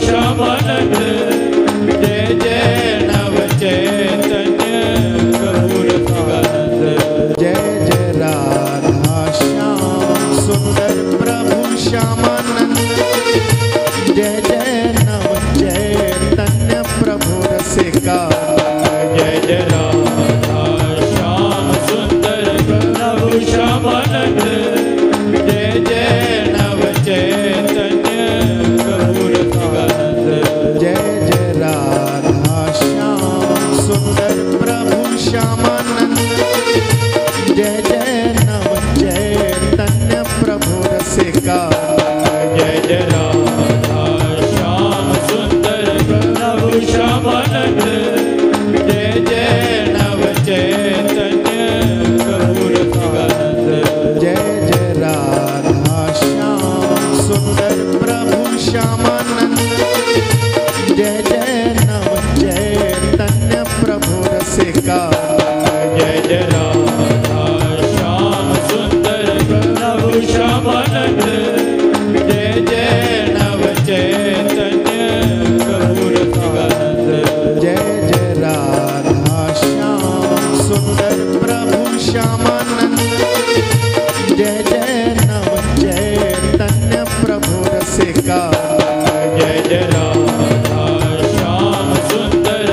श्यामानंद जय जय नव चैतन्य प्रभु रसिकानंद जय जय राधा श्याम सुंदर प्रभु श्यामानंद जय जय नव चैतन्य प्रभु रसिकानंद जय जय राधा श्याम सुंदर प्रभु श्यामानंद जय जय नव चैतन्य प्रभु रसिकानंद जय जय राधा श्याम सुंदर प्रभु श्यामानंद जय जय नव चैतन्य प्रभु रसिकानंद जय जय राधा श्याम सुंदर प्रभु श्यामानंद जय जय नव चैतन्य प्रभु रसिकानंद जय जय राधा श्याम सुंदर प्रभु श्यामानंद जय जय नव चैतन्य प्रभु रसिकानंद जय जय राधा श्याम सुंदर प्रभु श्यामानंद जय जय नव चैतन्य प्रभु रसिकानंद जय जय राधा श्याम सुंदर प्रभु श्यामानंद जय जय नव चैतन्य प्रभु रसिकानंद जय जय राधा श्याम सुंदर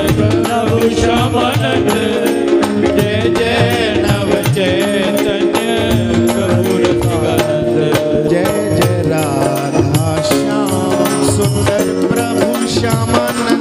प्रभु श्यामानंद जय जय नव चैतन्य प्रभु रसिकानंद जय जय राधा श्याम सुंदर प्रभु श्यामानंद